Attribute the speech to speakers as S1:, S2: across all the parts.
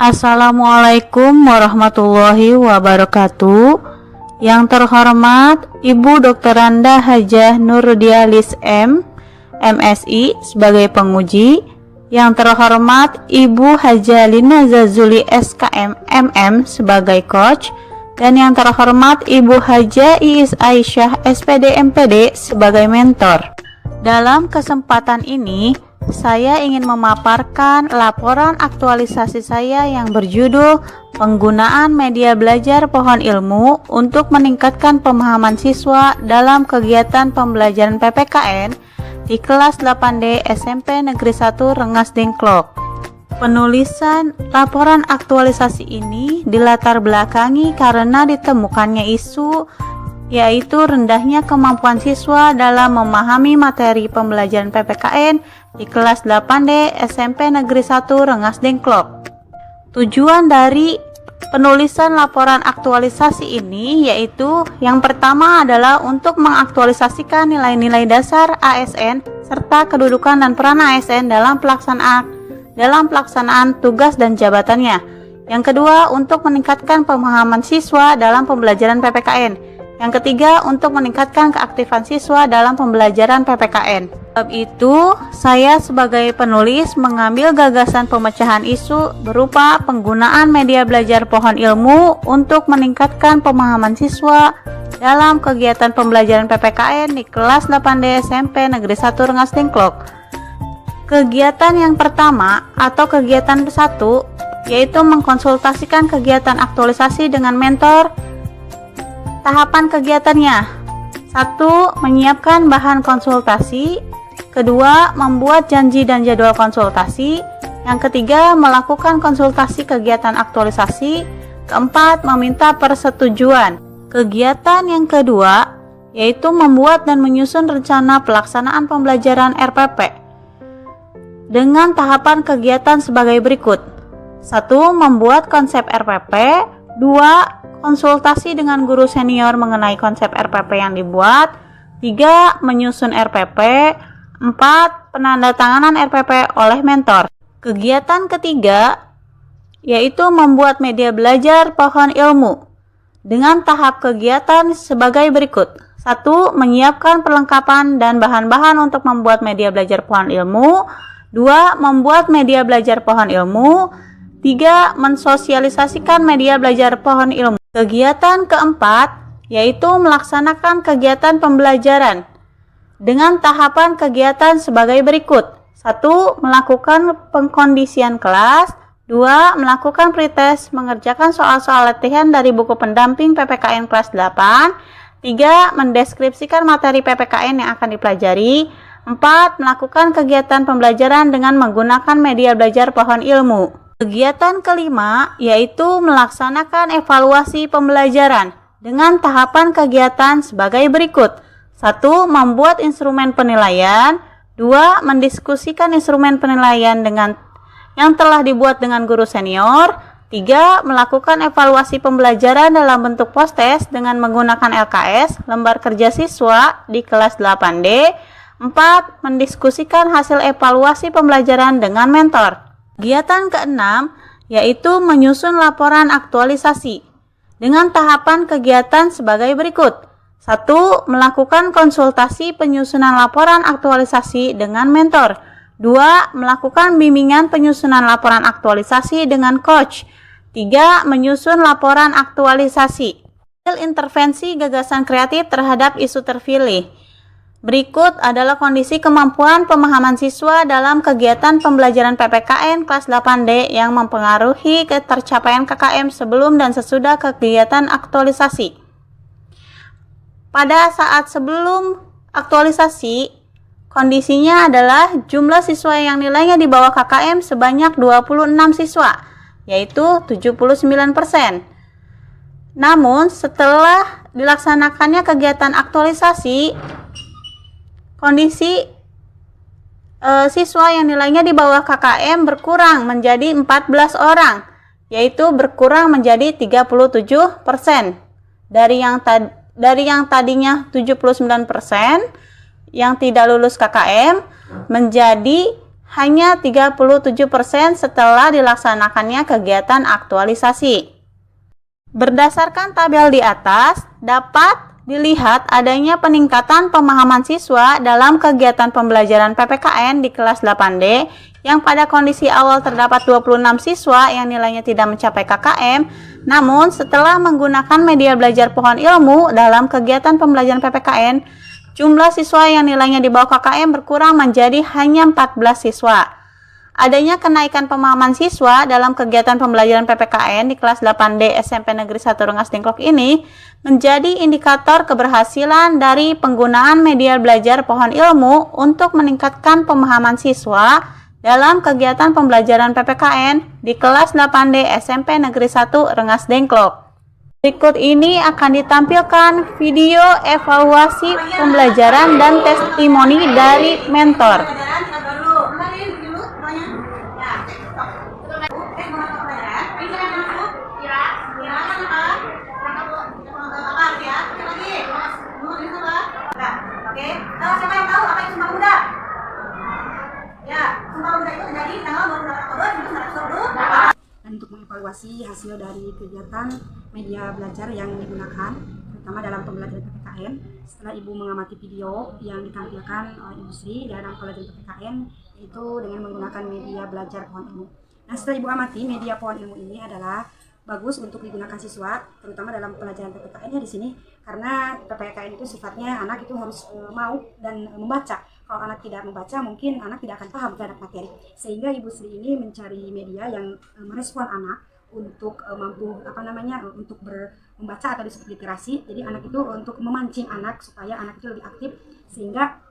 S1: Assalamualaikum warahmatullahi wabarakatuh. Yang terhormat Ibu Dr. Randa Hajah Nurdialis MSI sebagai penguji. Yang terhormat Ibu Hajah Lina Zazuli SKM MM sebagai coach. Dan yang terhormat Ibu Hajah Iis Aisyah SPD MPD sebagai mentor. Dalam kesempatan ini, saya ingin memaparkan laporan aktualisasi saya yang berjudul Penggunaan Media Belajar Pohon Ilmu untuk meningkatkan pemahaman siswa dalam kegiatan pembelajaran PPKN di kelas 8D SMP Negeri 1 Rengas Dengklok. Penulisan laporan aktualisasi ini dilatar belakangi karena ditemukannya isu yaitu rendahnya kemampuan siswa dalam memahami materi pembelajaran PPKN di kelas 8D SMP Negeri 1 Rengas Dengklok. Tujuan dari penulisan laporan aktualisasi ini yaitu yang pertama adalah untuk mengaktualisasikan nilai-nilai dasar ASN serta kedudukan dan peran ASN dalam pelaksanaan tugas dan jabatannya. Yang kedua, untuk meningkatkan pemahaman siswa dalam pembelajaran PPKN. Yang ketiga, untuk meningkatkan keaktifan siswa dalam pembelajaran PPKN. Sebab itu, saya sebagai penulis mengambil gagasan pemecahan isu berupa penggunaan media belajar pohon ilmu untuk meningkatkan pemahaman siswa dalam kegiatan pembelajaran PPKN di kelas 8D SMP Negeri 1 Rengas Dengklok. Kegiatan yang pertama atau kegiatan 1 yaitu mengkonsultasikan kegiatan aktualisasi dengan mentor. Tahapan kegiatannya: 1. Menyiapkan bahan konsultasi. 2. Membuat janji dan jadwal konsultasi. Yang ketiga, melakukan konsultasi kegiatan aktualisasi. 4. Meminta persetujuan. Kegiatan yang kedua yaitu membuat dan menyusun rencana pelaksanaan pembelajaran RPP dengan tahapan kegiatan sebagai berikut. 1. Membuat konsep RPP. 2. Konsultasi dengan guru senior mengenai konsep RPP yang dibuat. 3. Menyusun RPP. 4. Penandatanganan RPP oleh mentor. Kegiatan ketiga yaitu membuat media belajar pohon ilmu dengan tahap kegiatan sebagai berikut. 1. Menyiapkan perlengkapan dan bahan-bahan untuk membuat media belajar pohon ilmu. 2. Membuat media belajar pohon ilmu. 3. Mensosialisasikan media belajar pohon ilmu. Kegiatan keempat yaitu melaksanakan kegiatan pembelajaran dengan tahapan kegiatan sebagai berikut. 1. Melakukan pengkondisian kelas. 2. Melakukan pretest mengerjakan soal-soal latihan dari buku pendamping PPKN kelas 8. 3. Mendeskripsikan materi PPKN yang akan dipelajari. 4. Melakukan kegiatan pembelajaran dengan menggunakan media belajar pohon ilmu. Kegiatan kelima yaitu melaksanakan evaluasi pembelajaran dengan tahapan kegiatan sebagai berikut. 1. Membuat instrumen penilaian. 2. Mendiskusikan instrumen penilaian yang telah dibuat dengan guru senior. 3. Melakukan evaluasi pembelajaran dalam bentuk post-test dengan menggunakan LKS, lembar kerja siswa di kelas 8D. 4. Mendiskusikan hasil evaluasi pembelajaran dengan mentor. Kegiatan keenam yaitu menyusun laporan aktualisasi dengan tahapan kegiatan sebagai berikut. 1. Melakukan konsultasi penyusunan laporan aktualisasi dengan mentor. 2. Melakukan bimbingan penyusunan laporan aktualisasi dengan coach. 3. Menyusun laporan aktualisasi. Intervensi gagasan kreatif terhadap isu terpilih. Berikut adalah kondisi kemampuan pemahaman siswa dalam kegiatan pembelajaran PPKN kelas 8D yang mempengaruhi ketercapaian KKM sebelum dan sesudah kegiatan aktualisasi. Pada saat sebelum aktualisasi, kondisinya adalah jumlah siswa yang nilainya di bawah KKM sebanyak 26 siswa, yaitu 79%. Namun, setelah dilaksanakannya kegiatan aktualisasi, kondisi siswa yang nilainya di bawah KKM berkurang menjadi 14 orang, yaitu berkurang menjadi 37%. Dari yang tadinya 79% yang tidak lulus KKM menjadi hanya 37% setelah dilaksanakannya kegiatan aktualisasi. Berdasarkan tabel di atas, dapat dilihat adanya peningkatan pemahaman siswa dalam kegiatan pembelajaran PPKN di kelas 8D yang pada kondisi awal terdapat 26 siswa yang nilainya tidak mencapai KKM, namun setelah menggunakan media belajar pohon ilmu dalam kegiatan pembelajaran PPKN, jumlah siswa yang nilainya di bawah KKM berkurang menjadi hanya 14 siswa. Adanya kenaikan pemahaman siswa dalam kegiatan pembelajaran PPKN di kelas 8D SMP Negeri 1 Rengas Dengklok ini menjadi indikator keberhasilan dari penggunaan media belajar pohon ilmu untuk meningkatkan pemahaman siswa dalam kegiatan pembelajaran PPKN di kelas 8D SMP Negeri 1 Rengas Dengklok. Berikut ini akan ditampilkan video evaluasi pembelajaran dan testimoni dari mentor.
S2: Siapa yang tahu apa itu Sumpah Pemuda? Ya, Sumpah Pemuda itu terjadi tanggal 28 Oktober 1920.
S3: Dan untuk mengevaluasi hasil dari kegiatan media belajar yang digunakan, terutama dalam pembelajaran PPKN, setelah Ibu mengamati video yang ditampilkan oleh Ibu Sri dalam pembelajaran PPKN, yaitu dengan menggunakan media belajar pohon ilmu. Nah, setelah Ibu amati, media pohon ilmu ini adalah bagus untuk digunakan siswa, terutama dalam pelajaran PPKN-nya di sini, karena PPKN itu sifatnya anak itu harus mau dan membaca. Kalau anak tidak membaca, mungkin anak tidak akan paham terhadap materi. Sehingga Ibu Sri ini mencari media yang merespon anak untuk mampu untuk membaca atau disebut literasi. Jadi anak itu untuk memancing anak supaya anak itu lebih aktif, sehingga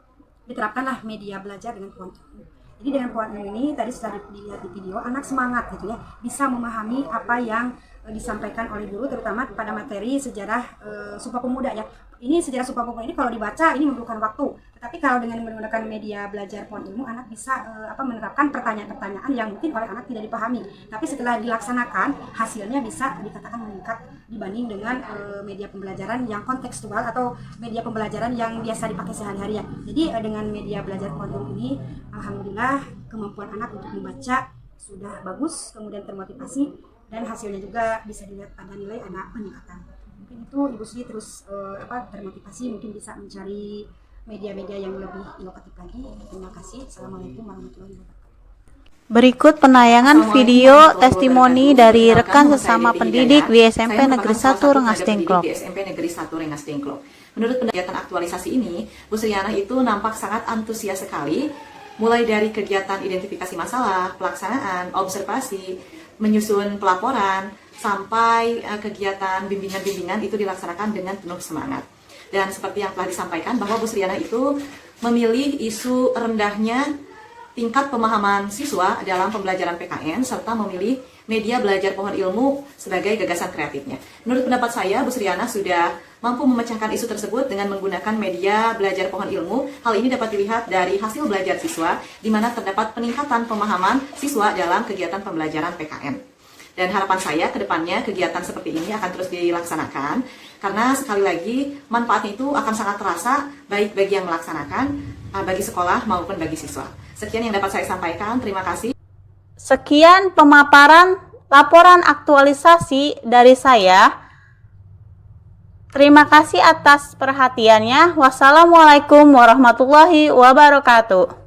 S3: diterapkanlah media belajar dengan pohon ilmu. Jadi dengan pohon ilmu ini tadi setelah dilihat di video, anak semangat gitu ya, bisa memahami apa yang disampaikan oleh guru, terutama pada materi sejarah Sumpah Pemuda ya. Ini sejarah Sumpah Pemuda ini kalau dibaca ini memerlukan waktu, tetapi kalau dengan menggunakan media belajar pohon ilmu, anak bisa menerapkan pertanyaan-pertanyaan yang mungkin oleh anak tidak dipahami, tapi setelah dilaksanakan hasilnya bisa dikatakan meningkat dibanding dengan media pembelajaran yang kontekstual atau media pembelajaran yang biasa dipakai sehari-hari ya. Jadi dengan media belajar pohon ilmu ini, alhamdulillah kemampuan anak untuk membaca sudah bagus, kemudian termotivasi, dan hasilnya juga bisa dilihat pada nilai anak peningkatan. Mungkin itu Ibu Sri terus termotivasi, mungkin bisa mencari media-media yang lebih inovatif lagi. Terima kasih. Assalamualaikum warahmatullahi wabarakatuh.
S1: Berikut penayangan video testimoni dari rekan sesama pendidik di SMP Negeri 1 Rengas Dengklok.
S4: Di SMP Negeri 1 Rengas Dengklok. Menurut kegiatan aktualisasi ini, Bu Sriana itu nampak sangat antusias sekali, mulai dari kegiatan identifikasi masalah, pelaksanaan, observasi, menyusun pelaporan, sampai kegiatan bimbingan-bimbingan itu dilaksanakan dengan penuh semangat. Dan seperti yang telah disampaikan bahwa Bu Sriana itu memilih isu rendahnya tingkat pemahaman siswa dalam pembelajaran PKN serta memilih media belajar pohon ilmu sebagai gagasan kreatifnya. Menurut pendapat saya, Bu Sriana sudah mampu memecahkan isu tersebut dengan menggunakan media belajar pohon ilmu. Hal ini dapat dilihat dari hasil belajar siswa, di mana terdapat peningkatan pemahaman siswa dalam kegiatan pembelajaran PKN. Dan harapan saya ke depannya kegiatan seperti ini akan terus dilaksanakan, karena sekali lagi manfaatnya itu akan sangat terasa baik bagi yang melaksanakan, bagi sekolah maupun bagi siswa. Sekian yang dapat saya sampaikan, terima kasih.
S1: Sekian pemaparan laporan aktualisasi dari saya. Terima kasih atas perhatiannya. Wassalamualaikum warahmatullahi wabarakatuh.